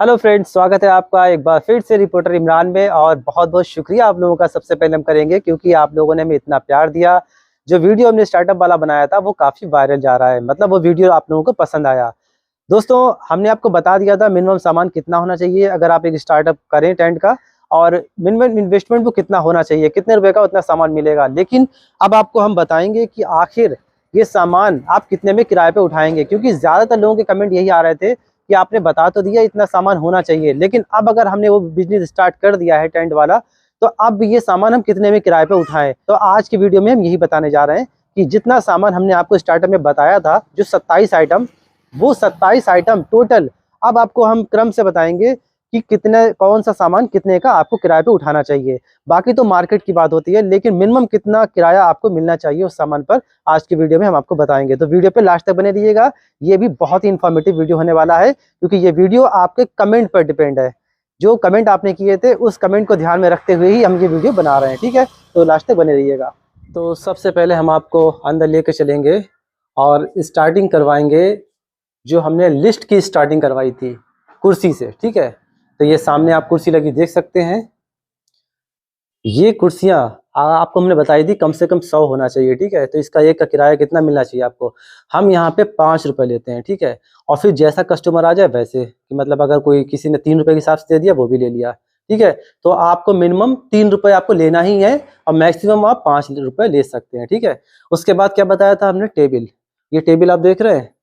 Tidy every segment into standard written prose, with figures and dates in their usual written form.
Hello friends, स्वागत है आपका एक बार फिर से रिपोर्टर इमरान में। और बहुत बहुत शुक्रिया आप लोगों का सबसे पहले हम करेंगे, क्योंकि आप लोगों ने हमें इतना प्यार दिया। जो वीडियो हमने स्टार्टअप वाला बनाया था वो काफ़ी वायरल जा रहा है, मतलब वो वीडियो आप लोगों को पसंद आया। दोस्तों, हमने आपको बता दिया था मिनिमम सामान कितना होना चाहिए अगर आप एक स्टार्टअप करें टेंट का, और मिनिमम इन्वेस्टमेंट वो कितना होना चाहिए, कितने रुपए का उतना सामान मिलेगा। लेकिन अब आपको हम बताएंगे कि आखिर ये सामान आप कितने में किराए पे उठाएंगे, क्योंकि ज़्यादातर लोगों के कमेंट यही आ रहे थे कि आपने बता तो दिया इतना सामान होना चाहिए, लेकिन अब अगर हमने वो बिजनेस स्टार्ट कर दिया है टेंट वाला, तो अब ये सामान हम कितने में किराए पे उठाएं। तो आज की वीडियो में हम यही बताने जा रहे हैं कि जितना सामान हमने आपको स्टार्टअप में बताया था, जो 27 आइटम, वो 27 आइटम टोटल अब आपको हम क्रम से बताएंगे कि कितने कौन सा सामान कितने का आपको किराए पे उठाना चाहिए। बाकी तो मार्केट की बात होती है, लेकिन मिनिमम कितना किराया आपको मिलना चाहिए उस सामान पर, आज की वीडियो में हम आपको बताएंगे। तो वीडियो पे लास्ट तक बने रहिएगा। ये भी बहुत ही इन्फॉर्मेटिव वीडियो होने वाला है, क्योंकि ये वीडियो आपके कमेंट पर डिपेंड है। जो कमेंट आपने किए थे उस कमेंट को ध्यान में रखते हुए ही हम ये वीडियो बना रहे हैं, ठीक है। तो लास्ट तक बने रहिएगा। तो सबसे पहले हम आपको अंदर लेके चलेंगे और स्टार्टिंग करवाएंगे। जो हमने लिस्ट की स्टार्टिंग करवाई थी कुर्सी से, ठीक है। तो ये सामने आप कुर्सी लगी देख सकते हैं। ये कुर्सियाँ आपको हमने बताई थी कम से कम 100 होना चाहिए, ठीक है। तो इसका एक का किराया कितना मिलना चाहिए आपको, हम यहाँ पे 5 रुपये लेते हैं, ठीक है। और फिर जैसा कस्टमर आ जाए वैसे, कि मतलब अगर कोई किसी ने 3 रुपये के हिसाब से दे दिया वो भी ले लिया, ठीक है। तो आपको मिनिमम 3 रुपये आपको लेना ही है, और मैक्सिमम आप 5 रुपये ले सकते हैं, ठीक है। उसके बाद क्या बताया था हमने, टेबल। ये टेबल आप देख रहे हैं।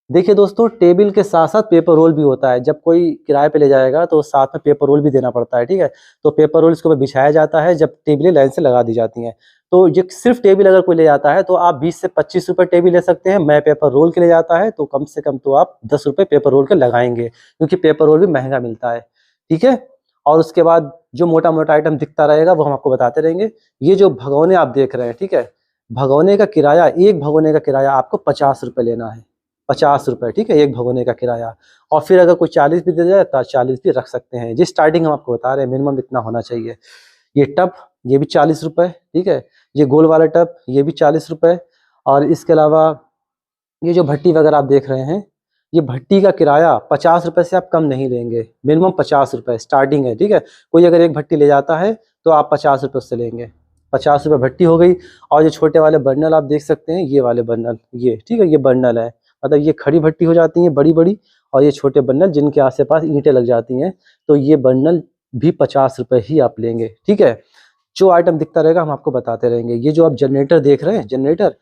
देखिए दोस्तों, टेबल के साथ साथ पेपर रोल भी होता है। जब कोई किराए पे ले जाएगा तो साथ में पेपर रोल भी देना पड़ता है, ठीक है। तो पेपर रोल इसके ऊपर बिछाया जाता है जब टेबलें लाइन से लगा दी जाती हैं। तो ये सिर्फ टेबल अगर कोई ले जाता है तो आप 20 से 25 रुपये टेबल ले सकते हैं। मैं पेपर रोल के ले जाता है तो कम से कम तो आप 10 रुपये पेपर रोल के लगाएंगे, क्योंकि पेपर रोल भी महंगा मिलता है, ठीक है। और उसके बाद जो मोटा मोटा आइटम दिखता रहेगा वो हम आपको बताते रहेंगे। ये जो भगोने आप देख रहे हैं, ठीक है, भगोने का किराया, एक भगोने का किराया आपको 50 रुपये लेना है। 50 रुपये, ठीक है, एक भगोने का किराया। और फिर अगर कोई 40 भी दे जाए तो 40 भी रख सकते हैं। जी स्टार्टिंग हम आपको बता रहे हैं, मिनिमम इतना होना चाहिए। ये टब, ये भी 40 रुपये, ठीक है। ये गोल वाला टब, ये भी 40 रुपये। और इसके अलावा ये जो भट्टी वगैरह आप देख रहे हैं, ये भट्टी का किराया 50 रुपये से आप कम नहीं लेंगे। मिनिमम 50 रुपये स्टार्टिंग है, ठीक है। कोई अगर एक भट्टी ले जाता है तो आप 50 रुपये उससे लेंगे। 50 रुपये भट्टी हो गई। और ये छोटे वाले बर्नल आप देख सकते हैं, ये वाले बर्नल, ये ठीक है, ये बर्नल है। मतलब ये खड़ी भट्टी हो जाती हैं बड़ी बड़ी, और ये छोटे बर्नल जिनके आस पास ईंटें लग जाती हैं, तो ये बर्नल भी 50 रुपये ही आप लेंगे, ठीक है। जो आइटम दिखता रहेगा हम आपको बताते रहेंगे। ये जो आप जनरेटर देख रहे हैं, जनरेटर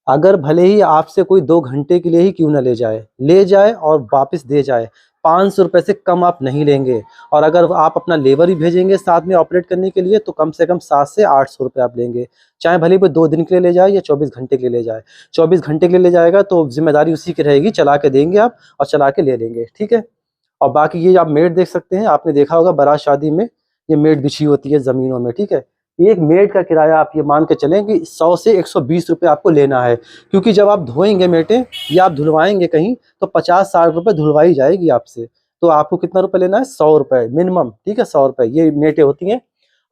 अगर भले ही आपसे कोई 2 घंटे के लिए ही क्यों ना ले जाए और वापस दे जाए, 500 रुपये से कम आप नहीं लेंगे। और अगर आप अपना लेबर ही भेजेंगे साथ में ऑपरेट करने के लिए तो कम से कम 700 से 800 रुपये आप लेंगे। चाहे भले ही 2 दिन के लिए ले जाए या 24 घंटे के लिए ले जाए। 24 घंटे के लिए ले जाएगा तो जिम्मेदारी उसी की रहेगी, चला के देंगे आप और चला के ले लेंगे, ठीक है। और बाकी ये आप मेड देख सकते हैं, आपने देखा होगा बारात शादी में ये मेड बिछी होती है ज़मीनों में, ठीक है। एक मेड का किराया आप ये मान के चलें कि 100 से 120 रुपये आपको लेना है, क्योंकि जब आप धोएंगे मेटें या आप धुलवाएंगे कहीं तो 50-60 रुपये धुलवाई जाएगी आपसे। तो आपको कितना रुपये लेना है, 100 रुपये मिनिमम, ठीक है। 100 रुपये ये मेटें होती हैं।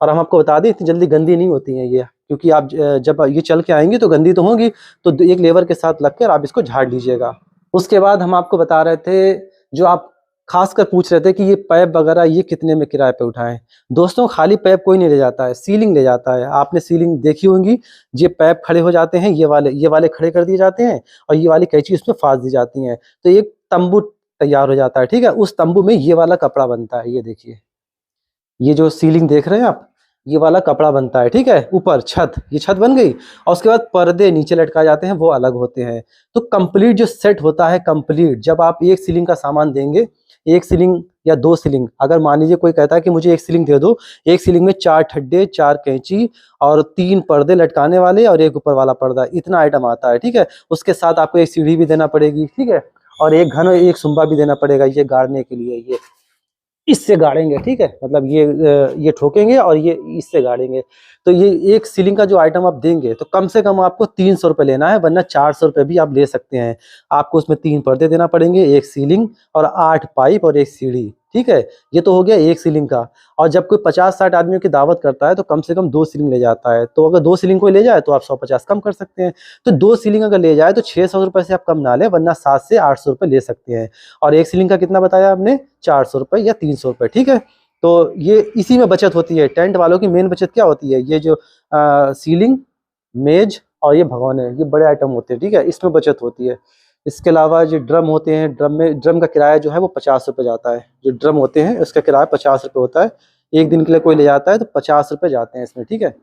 और हम आपको बता दें इतनी जल्दी गंदी नहीं होती हैं ये, क्योंकि आप जब ये चल के आएंगी तो गंदी तो होंगी, तो एक लेबर के साथ लग कर आप इसको झाड़ लीजिएगा। उसके बाद हम आपको बता रहे थे, जो आप खासकर पूछ रहे थे कि ये पैप वगैरह ये कितने में किराए पे उठाएं। दोस्तों, खाली पैप कोई नहीं ले जाता है, सीलिंग ले जाता है। आपने सीलिंग देखी होंगी, ये पैप खड़े हो जाते हैं, ये वाले खड़े कर दिए जाते हैं, और ये वाली कैंची उसमें फांस दी जाती हैं, तो एक तंबू तैयार हो जाता है, ठीक है। उस तंबू में ये वाला कपड़ा बनता है, ये देखिए, ये जो सीलिंग देख रहे हैं आप, ये वाला कपड़ा बनता है, ठीक है। ऊपर छत, ये छत बन गई, और उसके बाद पर्दे नीचे लटकाए जाते हैं, वो अलग होते हैं। तो कंप्लीट जो सेट होता है, कंप्लीट जब आप एक सीलिंग का सामान देंगे, एक सीलिंग या 2 सीलिंग, अगर मान लीजिए कोई कहता है कि मुझे एक सीलिंग दे दो, एक सीलिंग में 4 ठड्डे, 4 कैंची और 3 पर्दे लटकाने वाले और एक ऊपर वाला पर्दा, इतना आइटम आता है, ठीक है। उसके साथ आपको एक सीढ़ी भी देना पड़ेगी, ठीक है। और एक घन एक सुम्बा भी देना पड़ेगा ये गाड़ने के लिए। ये इससे गाड़ेंगे, ठीक है, मतलब ये ठोकेंगे और ये इससे गाड़ेंगे। तो ये एक सीलिंग का जो आइटम आप देंगे तो कम से कम आपको 300 रुपये लेना है, वरना 400 रुपये भी आप ले सकते हैं। आपको उसमें 3 पर्दे देना पड़ेंगे, एक सीलिंग और 8 पाइप और एक सीढ़ी, ठीक है। ये तो हो गया एक सीलिंग का। और जब कोई 50-60 आदमियों की दावत करता है तो कम से कम 2 सीलिंग ले जाता है। तो अगर 2 सीलिंग कोई ले जाए तो आप 150 कम कर सकते हैं। तो 2 सीलिंग अगर ले जाए तो 600 रुपये से आप कम ना लें, वरना 700 से 800 रुपये ले सकते हैं। और एक सीलिंग का कितना बताया आपने? 400 रुपये या 300 रुपये, ठीक है। तो ये इसी में बचत होती है। टेंट वालों की मेन बचत क्या होती है? ये जो सीलिंग, मेज और ये भगोने, ये बड़े आइटम होते हैं, ठीक है, इसमें बचत होती है। इसके अलावा जो ड्रम होते हैं, ड्रम का किराया जो है वो 50 रुपये जाता है। जो ड्रम होते हैं उसका किराया 50 रुपये होता है। एक दिन के लिए कोई ले जाता है तो 50 रुपये जाते हैं इसमें, ठीक है।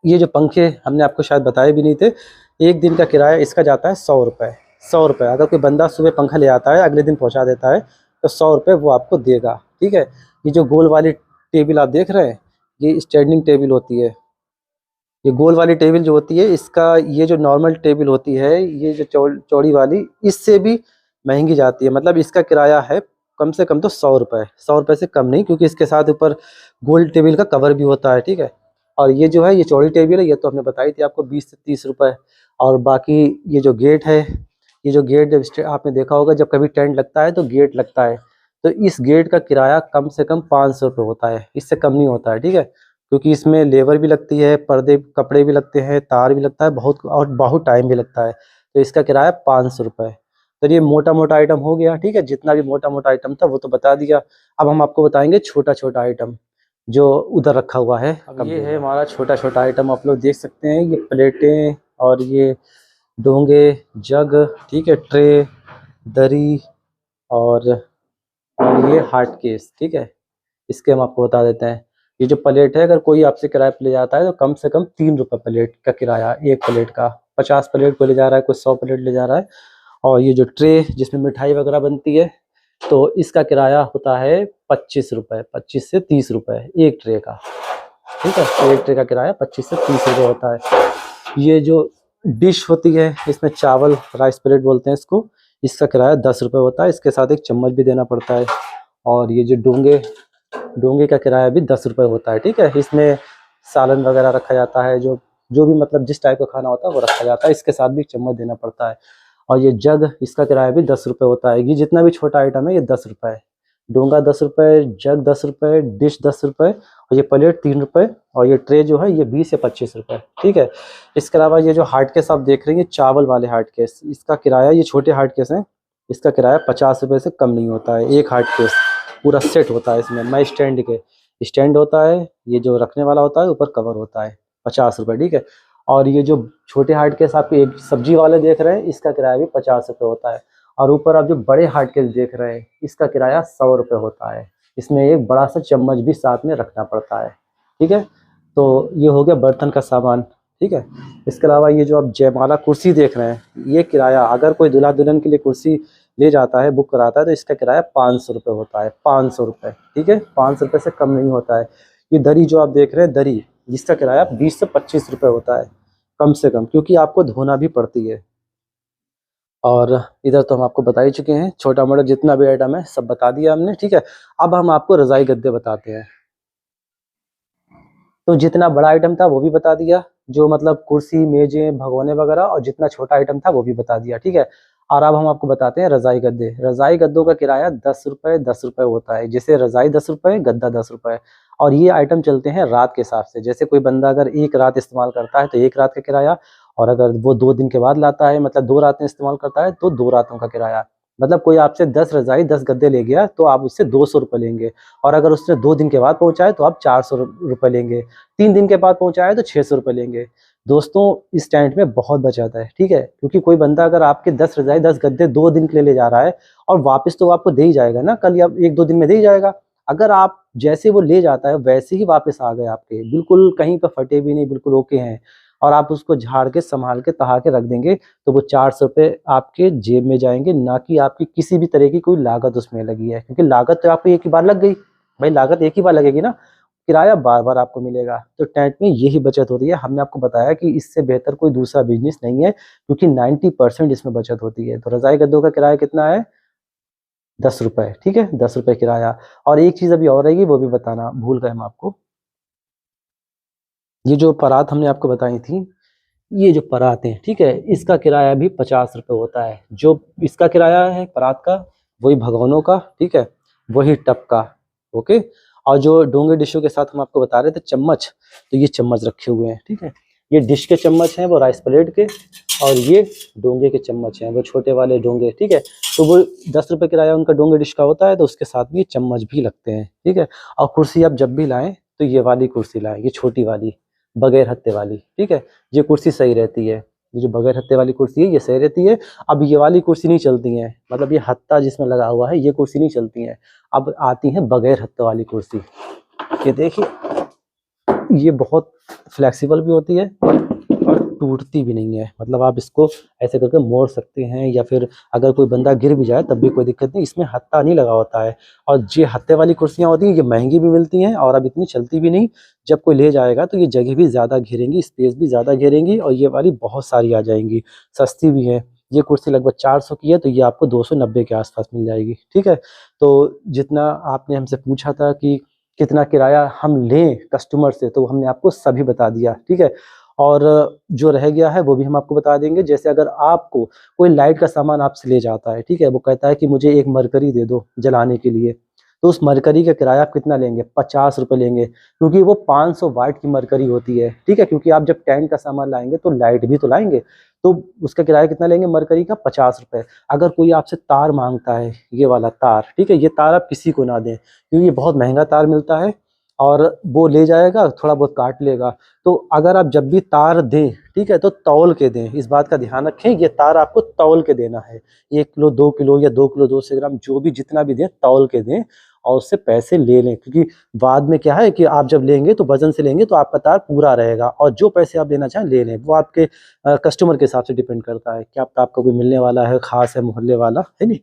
ये जो पंखे हमने आपको शायद बताए भी नहीं थे, एक दिन का किराया इसका जाता है 100 रुपये। 100 रुपये। अगर कोई बंदा सुबह पंखा ले आता है, अगले दिन पहुँचा देता है, तो 100 रुपये वो आपको देगा, ठीक है। ये जो गोल वाली टेबल आप देख रहे हैं, ये स्टैंडिंग टेबल होती है। ये गोल वाली टेबल जो होती है, इसका ये जो नॉर्मल टेबल होती है, ये जो चौड़ी वाली, इससे भी महंगी जाती है। मतलब इसका किराया है कम से कम तो 100 रुपये। 100 रुपये से कम नहीं, क्योंकि इसके साथ ऊपर गोल टेबल का कवर भी होता है, ठीक है। और ये जो है, ये चौड़ी टेबल है, ये तो हमने बताई थी आपको 20 से 30 रुपये। और बाकी ये जो गेट है, ये जो गेट जब आपने देखा होगा, जब कभी टेंट लगता है तो गेट लगता है, तो इस गेट का किराया कम से कम 500 रुपये होता है, इससे कम नहीं होता है, ठीक है। क्योंकि इसमें लेबर भी लगती है, पर्दे कपड़े भी लगते हैं, तार भी लगता है, बहुत टाइम भी लगता है। तो इसका किराया 500 रुपये। तो ये मोटा मोटा आइटम हो गया, ठीक है। जितना भी मोटा मोटा आइटम था वो तो बता दिया। अब हम आपको बताएंगे छोटा छोटा आइटम जो उधर रखा हुआ है। अब ये है हमारा छोटा छोटा आइटम, आप लोग देख सकते हैं। ये प्लेटें और ये डोंगे, जग, ठीक है, ट्रे, दरी और ये हार्ड केस, ठीक है। इसके हम आपको बता देते हैं। ये जो प्लेट है, अगर कोई आपसे किराए पे ले जाता है तो कम से कम 3 रुपये प्लेट का किराया, एक प्लेट का। 50 प्लेट को ले जा रहा है, कोई 100 प्लेट ले जा रहा है। और ये जो ट्रे जिसमें मिठाई वगैरह बनती है, तो इसका किराया होता है 25 रुपये, 25 से 30 रुपये एक ट्रे का, ठीक है। एक ट्रे का किराया 25 से 30 रुपये होता है। ये जो डिश होती है, इसमें चावल, राइस प्लेट बोलते हैं इसको, इसका किराया 10 रुपये होता है। इसके साथ एक चम्मच भी देना पड़ता है। और ये जो डोंगे का किराया भी 10 रुपये होता है, ठीक है। इसमें सालन वगैरह रखा जाता है, जो जो भी मतलब जिस टाइप का खाना होता है वो रखा जाता है। इसके साथ भी चम्मच देना पड़ता है। और ये जग, इसका किराया भी 10 रुपये होता है। ये जितना भी छोटा आइटम है ये 10 रुपये है। डोंगा 10 रुपये, जग 10 रुपये, डिश 10 रुपये और ये प्लेट 3 रुपये और ये ट्रे जो है ये 20 या 25 रुपये, ठीक है। इसके अलावा ये जो हार्ड केस आप देख रहे हैं, चावल वाले हार्ड केस, इसका किराया, ये छोटे हार्ड केस हैं, इसका किराया 50 रुपये से कम नहीं होता है। एक हार्ड केस पूरा सेट होता है इसमें, मैं स्टैंड होता है, ये जो रखने वाला होता है, ऊपर कवर होता है, 50 रुपये, ठीक है। और ये जो छोटे हार्ड केस आपके एक सब्जी वाले देख रहे हैं, इसका किराया भी 50 रुपये होता है। और ऊपर आप जो बड़े हार्ड केस देख रहे हैं, इसका किराया 100 रुपये होता है। इसमें एक बड़ा सा चम्मच भी साथ में रखना पड़ता है, ठीक है। तो ये हो गया बर्तन का सामान, ठीक है। इसके अलावा ये जो आप जयमाला कुर्सी देख रहे हैं, ये किराया, अगर कोई दूल्हा दुल्हन के लिए कुर्सी ले जाता है, बुक कराता है, तो इसका किराया 500 रुपये होता है, 500 रुपये, ठीक है। 500 रुपये से कम नहीं होता है। ये दरी जो आप देख रहे हैं, दरी, जिसका किराया 20 से 25 रुपये होता है कम से कम, क्योंकि आपको धोना भी पड़ती है। और इधर तो हम आपको बता ही चुके हैं, छोटा मोटा जितना भी आइटम है सब बता दिया हमने, ठीक है। अब हम आपको रज़ाई गद्दे बताते हैं। तो जितना बड़ा आइटम था वो भी बता दिया, जो मतलब कुर्सी, मेजें, भगोने वगैरह, और जितना छोटा आइटम था वो भी बता दिया, ठीक है। और अब हम आपको बताते हैं रज़ाई गद्दे। रज़ाई गद्दों का किराया 10 रुपये 10 रुपये होता है। जैसे रज़ाई 10 रुपये, गद्दा 10 रुपये। और ये आइटम चलते हैं रात के हिसाब से। जैसे कोई बंदा अगर एक रात इस्तेमाल करता है तो एक रात का किराया, और अगर वो 2 दिन के बाद लाता है, मतलब 2 रातें इस्तेमाल करता है, तो 2 रातों का किराया। मतलब कोई आपसे 10 रज़ाई 10 गद्दे ले गया तो आप उससे 200 रुपये लेंगे। और अगर उसने 2 दिन के बाद पहुँचाए तो आप 400 रुपये लेंगे। 3 दिन के बाद पहुँचाए तो 600 रुपये लेंगे। दोस्तों, इस टेंट में बहुत बचत है, ठीक है। क्योंकि कोई बंदा अगर आपके 10 रज़ाई 10 गद्दे 2 दिन के लिए ले जा रहा है, और वापस तो आपको दे ही जाएगा ना, कल या 1-2 दिन में दे ही जाएगा। अगर आप जैसे वो ले जाता है वैसे ही वापस आ गए आपके, बिल्कुल कहीं पे फटे भी नहीं, बिल्कुल ओके हैं, और आप उसको झाड़ के, संभाल के, तहा के रख देंगे, तो वो 400 रुपये आपके जेब में जाएंगे, ना कि आपकी किसी भी तरह की कोई लागत उसमें लगी है। क्योंकि लागत तो आपको एक ही बार लग गई, भाई लागत एक ही बार लगेगी ना, किराया बार-बार आपको मिलेगा। तो टेंट में यही बचत होती है। हमने आपको बताया कि इससे बेहतर कोई दूसरा बिज़नेस नहीं है, क्योंकि 90% इसमें बचत होती है। तो रज़ाई गद्दों का किराया कितना है? 10 रुपये, ठीक है, 10 रुपये किराया। और एक चीज़ अभी और रहेगी, वो भी बताना भूल गए हम आपको। ये जो परात हमने आपको बताई थी, ये जो परात है, ठीक है, इसका किराया भी 50 रुपये होता है। जो इसका किराया है परात का, वही भगोनों का, ठीक है, वही टप का। ओके। और जो डोंगे डिशों के साथ हम आपको बता रहे थे चम्मच, तो ये चम्मच रखे हुए हैं, ठीक है। ये डिश के चम्मच हैं वो राइस प्लेट के, और ये डोंगे के चम्मच हैं वो छोटे वाले डोंगे, ठीक है। तो वो 10 रुपये किराया उनका डोंगे डिश का होता है, तो उसके साथ भी चम्मच भी लगते हैं, ठीक है। और कुर्सी आप जब भी लाएं तो ये वाली कुर्सी लाएं, ये छोटी वाली बगैर हत्ते वाली, ठीक है। ये कुर्सी सही रहती है, ये जो बगैर हत्ते वाली कुर्सी है ये सही रहती है। अब ये वाली कुर्सी नहीं चलती है, मतलब ये हत्ता जिसमें लगा हुआ है ये कुर्सी नहीं चलती है। अब आती है बगैर हत्ते वाली कुर्सी। ये देखिए, ये बहुत फ्लेक्सिबल भी होती है और टूटती भी नहीं है, मतलब आप इसको ऐसे करके मोड़ सकते हैं, या फिर अगर कोई बंदा गिर भी जाए तब भी कोई दिक्कत नहीं, इसमें हत्ता नहीं लगा होता है। और ये हत्ते वाली कुर्सियाँ होती हैं ये महंगी भी मिलती हैं और अब इतनी चलती भी नहीं। जब कोई ले जाएगा तो ये जगह भी ज़्यादा घेरेंगी, स्पेस भी ज़्यादा घेरेंगी, और ये वाली बहुत सारी आ जाएंगी, सस्ती भी है। ये कुर्सी लगभग 400 की है, तो ये आपको 290 के आसपास मिल जाएगी, ठीक है। तो जितना आपने हमसे पूछा था कि कितना किराया हम लें कस्टमर से, तो हमने आपको सभी बता दिया, ठीक है। और जो रह गया है वो भी हम आपको बता देंगे। जैसे अगर आपको कोई लाइट का सामान आपसे ले जाता है, ठीक है, वो कहता है कि मुझे एक मरकरी दे दो जलाने के लिए, तो उस मरकरी का किराया आप कितना लेंगे? 50 रुपये लेंगे, क्योंकि वो 500 वाट की मरकरी होती है, ठीक है। क्योंकि आप जब टेंट का सामान लाएंगे तो लाइट भी तो लाएंगे, तो उसका किराया कितना लेंगे मरकरी का? 50 रुपये। अगर कोई आपसे तार मांगता है, ये वाला तार, ठीक है, ये तार आप किसी को ना दें, क्योंकि ये बहुत महंगा तार मिलता है और वो ले जाएगा थोड़ा बहुत काट लेगा। तो अगर आप जब भी तार दें, ठीक है, तो तौल के दें, इस बात का ध्यान रखें, ये तार आपको तौल के देना है। 1 किलो 2 किलो या 2 किलो 200 ग्राम जो भी जितना भी दें तौल के दें, और उससे पैसे ले लें, क्योंकि बाद में क्या है कि आप जब लेंगे तो वजन से लेंगे तो आपका तार पूरा रहेगा, और जो पैसे आप लेना चाहें ले लें, वो आपके कस्टमर के हिसाब से डिपेंड करता है, क्या पता आपको कोई मिलने वाला है खास है मोहल्ले वाला, है नहीं।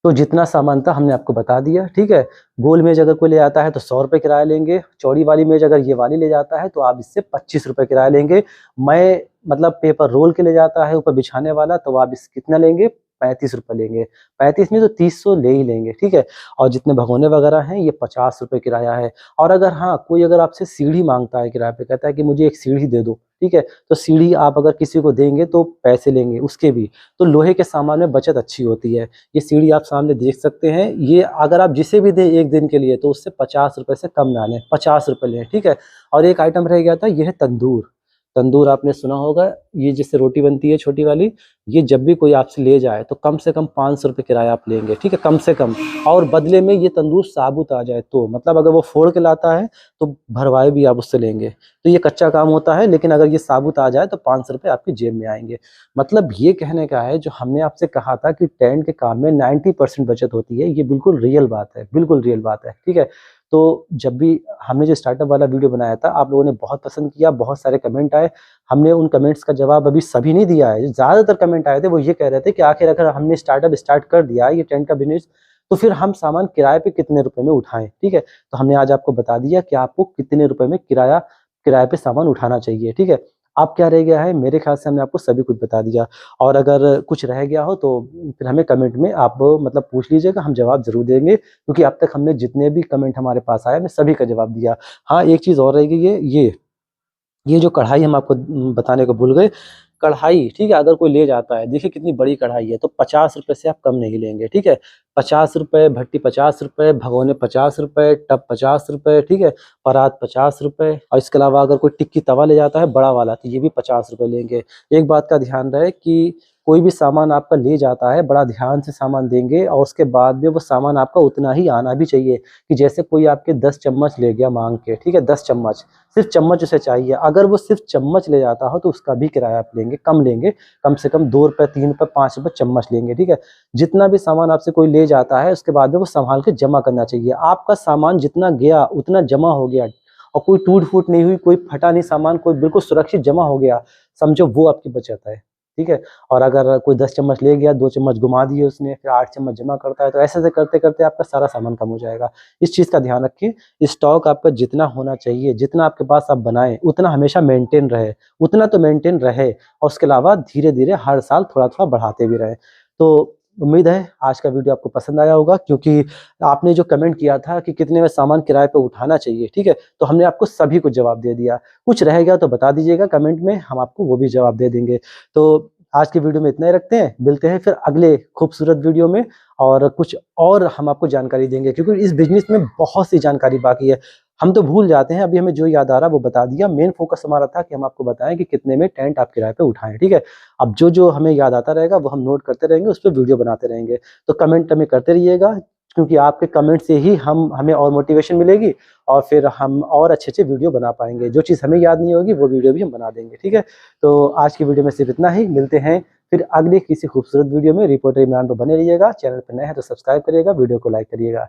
तो जितना सामान था हमने आपको बता दिया, ठीक है। गोल मेज अगर कोई ले आता है तो 100 रुपये किराया लेंगे, चौड़ी वाली मेज अगर ये वाली ले जाता है तो आप इससे 25 रुपये किराया लेंगे। मैं मतलब पेपर रोल के ले जाता है ऊपर बिछाने वाला, तो आप इस कितना लेंगे? 35 रुपये लेंगे। 35 नहीं तो 300 ले ही लेंगे, ठीक है। और जितने भगोने वगैरह हैं ये 50 रुपये किराया है। और अगर हाँ, कोई अगर आपसे सीढ़ी मांगता है किराए पे, कहता है कि मुझे एक सीढ़ी दे दो, ठीक है, तो सीढ़ी आप अगर किसी को देंगे तो पैसे लेंगे उसके भी। तो लोहे के सामान में बचत अच्छी होती है। ये सीढ़ी आप सामने देख सकते हैं, ये अगर आप जिसे भी दें 1 दिन के लिए तो उससे 50 रुपये से कम ना लें, 50 रुपये लें, ठीक है। और एक आइटम रह गया था, ये है तंदूर। तंदूर आपने सुना होगा, ये जिससे रोटी बनती है छोटी वाली, ये जब भी कोई आपसे ले जाए तो कम से कम 500 रुपये किराया आप लेंगे, ठीक है, कम से कम। और बदले में ये तंदूर साबुत आ जाए तो, मतलब अगर वो फोड़ के लाता है तो भरवाए भी आप उससे लेंगे। तो ये कच्चा काम होता है, लेकिन अगर ये साबुत आ जाए तो 500 रुपये आपकी जेब में आएंगे। मतलब ये कहने का है, जो हमने आपसे कहा था कि टेंट के काम में 90% बचत होती है, ये बिल्कुल रियल बात है, बिल्कुल रियल बात है, ठीक है। तो जब भी हमने जो स्टार्टअप वाला वीडियो बनाया था, आप लोगों ने बहुत पसंद किया, बहुत सारे कमेंट आए। हमने उन कमेंट्स का जवाब अभी सभी नहीं दिया है। ज़्यादातर कमेंट आए थे वो ये कह रहे थे कि आखिर अगर हमने स्टार्टअप स्टार्ट कर दिया ये टेंट का बिजनेस, तो फिर हम सामान किराए पे कितने रुपए में उठाएं, ठीक है। तो हमने आज आपको बता दिया कि आपको कितने रुपए में किराए पे सामान उठाना चाहिए, ठीक है। अब क्या रह गया है? मेरे ख्याल से हमने आपको सभी कुछ बता दिया, और अगर कुछ रह गया हो तो फिर हमें कमेंट में आप मतलब पूछ लीजिएगा, हम जवाब ज़रूर देंगे, क्योंकि अब तक हमने जितने भी कमेंट हमारे पास आए मैं सभी का जवाब दिया। हाँ, एक चीज़ और रह गई है, ये जो कढ़ाई हम आपको बताने को भूल गए। कढ़ाई, ठीक है, अगर कोई ले जाता है, देखिए कितनी बड़ी कढ़ाई है, तो 50 रुपये से आप कम नहीं लेंगे, ठीक है। 50 रुपये, भट्टी 50 रुपये, भगोने 50 रुपये, टब 50 रुपये, ठीक है, परात 50 रुपये। और इसके अलावा अगर कोई टिक्की तवा ले जाता है बड़ा वाला, तो ये भी 50 रुपये लेंगे। एक बात का ध्यान रहे कि कोई भी सामान आपका ले जाता है, बड़ा ध्यान से सामान देंगे, और उसके बाद में वो सामान आपका उतना ही आना भी चाहिए। कि जैसे कोई आपके 10 चम्मच ले गया मांग के, ठीक है, 10 चम्मच, सिर्फ चम्मच उसे चाहिए, अगर वो सिर्फ चम्मच ले जाता हो तो उसका भी किराया आप लेंगे, कम लेंगे, कम से कम 2 रुपये 3 रुपये 5 रुपये चम्मच लेंगे, ठीक है। जितना भी सामान आपसे कोई ले जाता है उसके बाद में वो संभाल के जमा करना चाहिए। आपका सामान जितना गया उतना जमा हो गया, और कोई टूट फूट नहीं हुई, कोई फटा नहीं सामान, कोई बिल्कुल सुरक्षित जमा हो गया, समझो वो आपकी बचत है, ठीक है। और अगर कोई 10 चम्मच ले गया, 2 चम्मच घुमा दिए उसने, फिर 8 चम्मच जमा करता है, तो ऐसे करते करते आपका सारा सामान कम हो जाएगा। इस चीज़ का ध्यान रखिए। स्टॉक आपका जितना होना चाहिए, जितना आपके पास आप बनाएं, उतना हमेशा मेंटेन रहे, उतना तो मेंटेन रहे, और उसके अलावा धीरे धीरे हर साल थोड़ा थोड़ा बढ़ाते भी रहे। तो उम्मीद है आज का वीडियो आपको पसंद आया होगा, क्योंकि आपने जो कमेंट किया था कि कितने में सामान किराए पे उठाना चाहिए, ठीक है, तो हमने आपको सभी को जवाब दे दिया। कुछ रह गया तो बता दीजिएगा कमेंट में, हम आपको वो भी जवाब दे देंगे। तो आज की वीडियो में इतना ही रखते हैं, मिलते हैं फिर अगले खूबसूरत वीडियो में और कुछ और हम आपको जानकारी देंगे, क्योंकि इस बिजनेस में बहुत सी जानकारी बाकी है। हम तो भूल जाते हैं, अभी हमें जो याद आ रहा है वो बता दिया। मेन फोकस हमारा था कि हम आपको बताएं कि कितने में टेंट आप किराए पे उठाएं, ठीक है। अब जो जो हमें याद आता रहेगा वो हम नोट करते रहेंगे, उस पर वीडियो बनाते रहेंगे। तो कमेंट हमें करते रहिएगा, क्योंकि आपके कमेंट से ही हमें और मोटिवेशन मिलेगी और फिर हम और अच्छे वीडियो बना पाएंगे। जो चीज़ हमें याद नहीं होगी वो वीडियो भी हम बना देंगे, ठीक है। तो आज की वीडियो में सिर्फ इतना ही, मिलते हैं फिर अगली किसी खूबसूरत वीडियो में। रिपोर्टर इमरान पर बने रहिएगा, चैनल पर नए हैं तो सब्सक्राइब करिएगा, वीडियो को लाइक करिएगा।